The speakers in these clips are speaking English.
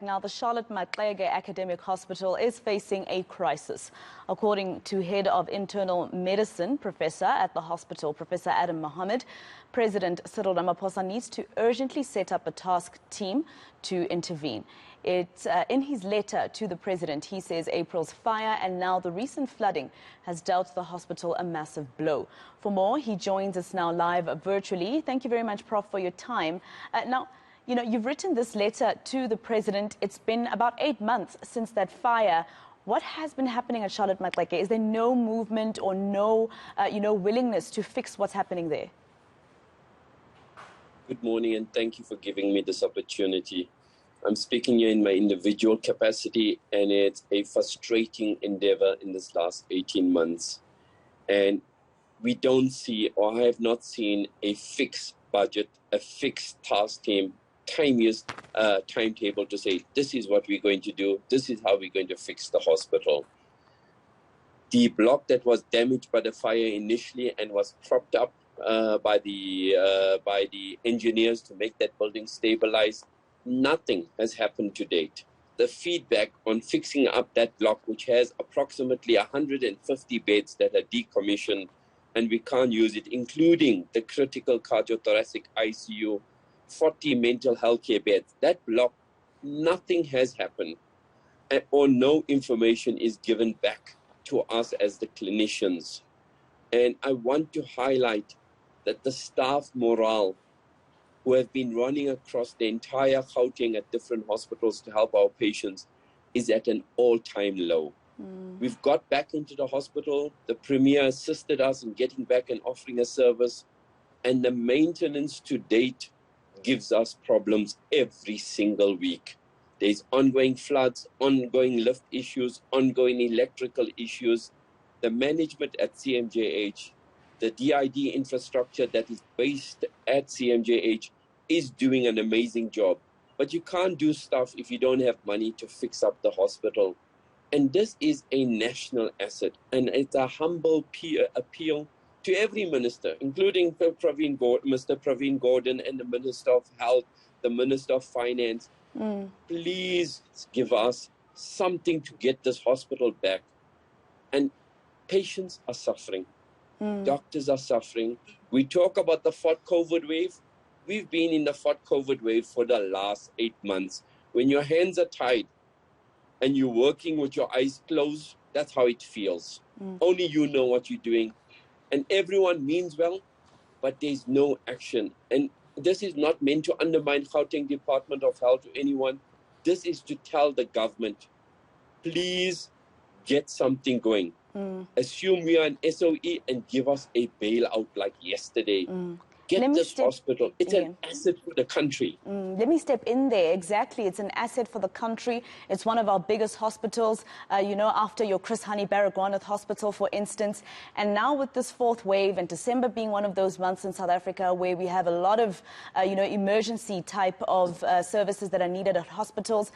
Now, the Charlotte Maxeke Academic Hospital is facing a crisis. According to Head of Internal Medicine, Professor at the hospital, Professor Adam Mahomed, President Cyril Ramaphosa needs to urgently set up a task team to intervene. In his letter to the President, he says April's fire and now the recent flooding has dealt the hospital a massive blow. For more, he joins us now live virtually. Thank you very much, Prof, for your time. You know, you've written this letter to the President. It's been about 8 months since that fire. What has been happening at Charlotte Maxeke? Is there no movement or no, willingness to fix what's happening there? Good morning, and thank you for giving me this opportunity. I'm speaking here in my individual capacity, and it's a frustrating endeavor in this last 18 months. And we don't see, or I have not seen, a fixed budget, a fixed task team, timetable to say, this is what we're going to do, this is how we're going to fix the hospital. The block that was damaged by the fire initially and was propped up by the engineers to make that building stabilize, nothing has happened to date. The feedback on fixing up that block, which has approximately 150 beds that are decommissioned and we can't use it, including the critical cardiothoracic ICU, 40 mental health care beds, that block, nothing has happened, or no information is given back to us as the clinicians. And I want to highlight that the staff morale who have been running across the entire Gauteng at different hospitals to help our patients is at an all-time low. We've got back into the hospital. The Premier assisted us in getting back and offering a service. And the maintenance to date gives us problems every single week. There's ongoing floods, ongoing lift issues, ongoing electrical issues. The management at CMJH, the DID infrastructure that is based at CMJH is doing an amazing job. But you can't do stuff if you don't have money to fix up the hospital. And this is a national asset. And it's a humble appeal to every minister, including Mr. Praveen Gordhan and the Minister of Health, the Minister of Finance. Please give us something to get this hospital back. And patients are suffering. Doctors are suffering. We talk about the fourth COVID wave. We've been in the fourth COVID wave for the last 8 months. When your hands are tied and you're working with your eyes closed, that's how it feels. Only you know what you're doing. And everyone means well, but there's no action. And this is not meant to undermine Gauteng Department of Health to anyone. This is to tell the government, please get something going. Assume we are an SOE and give us a bailout like yesterday. Get this hospital. It's an asset for the country. Let me step in there. Exactly. It's an asset for the country. It's one of our biggest hospitals, after your Chris Hani Baragwanath Hospital, for instance. And now with this fourth wave, and December being one of those months in South Africa where we have a lot of, emergency type of services that are needed at hospitals.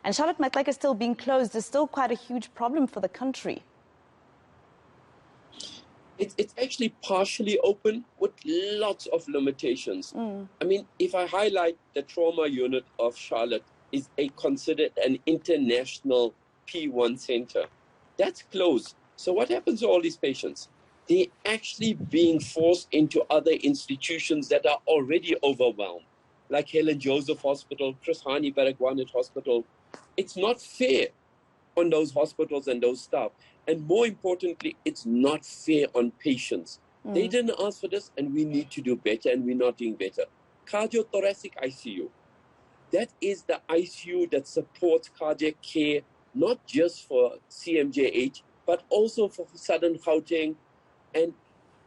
And Charlotte Maxeke still being closed is still quite a huge problem for the country. It's actually partially open with lots of limitations. I mean, if I highlight the trauma unit of Charlotte is considered an international P1 center. That's closed. So what happens to all these patients? They're actually being forced into other institutions that are already overwhelmed, like Helen Joseph Hospital, Chris Hani Baragwanath Hospital. It's not fair on those hospitals and those staff. And more importantly, it's not fair on patients. They didn't ask for this, and we need to do better, and we're not doing better. Cardiothoracic ICU. That is the ICU that supports cardiac care, not just for CMJH, but also for Southern Gauteng. And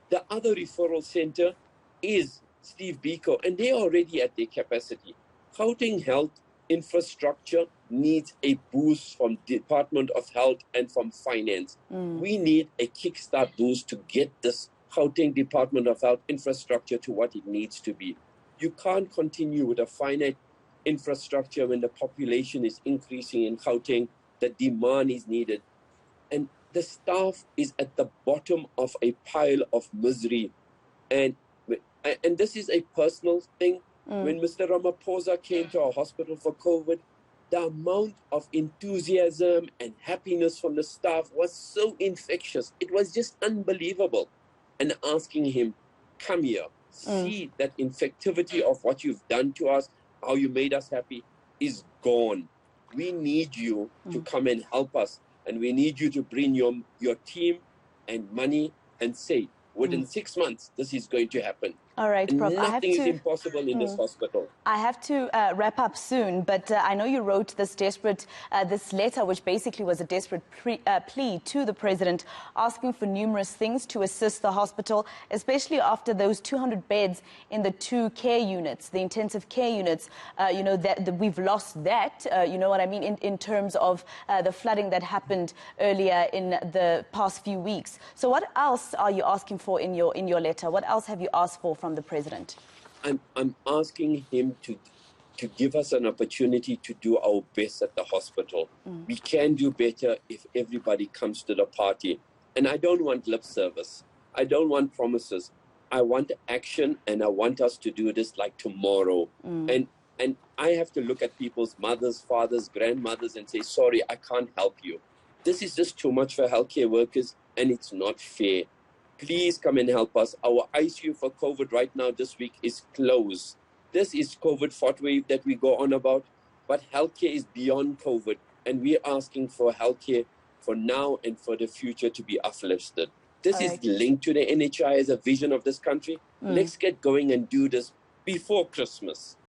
the other referral center is Steve Biko, and they're already at their capacity. Gauteng Health infrastructure needs a boost from Department of Health and from Finance. We need a kickstart boost to get this Gauteng Department of Health infrastructure to what it needs to be. You can't continue with a finite infrastructure when the population is increasing in Gauteng. The demand is needed. And the staff is at the bottom of a pile of misery. And this is a personal thing. When Mr. Ramaphosa came to our hospital for COVID, the amount of enthusiasm and happiness from the staff was so infectious. It was just unbelievable. And asking him, come here, see that infectivity of what you've done to us, how you made us happy, is gone. We need you to come and help us. And we need you to bring your team and money and say, within 6 months, this is going to happen. All right, And Prof. nothing is impossible in this hospital. I have to wrap up soon, but I know you wrote this this letter, which basically was a desperate plea to the president, asking for numerous things to assist the hospital, especially after those 200 beds in the 2 care units, the intensive care units. That we've lost that. You know what I mean, in terms of the flooding that happened earlier in the past few weeks. So, what else are you asking for in your letter? What else have you asked for from the president? I'm asking him to give us an opportunity to do our best at the hospital. We can do better if everybody comes to the party. And I don't want lip service. I don't want promises. I want action, and I want us to do this like tomorrow. And I have to look at people's mothers, fathers, grandmothers and say, sorry, I can't help you. This is just too much for healthcare workers, and it's not fair. Please come and help us. Our ICU for COVID right now this week is closed. This is COVID fourth wave that we go on about, but healthcare is beyond COVID, and we're asking for healthcare for now and for the future to be uplifted. This is linked to the NHI as a vision of this country. Let's get going and do this before Christmas.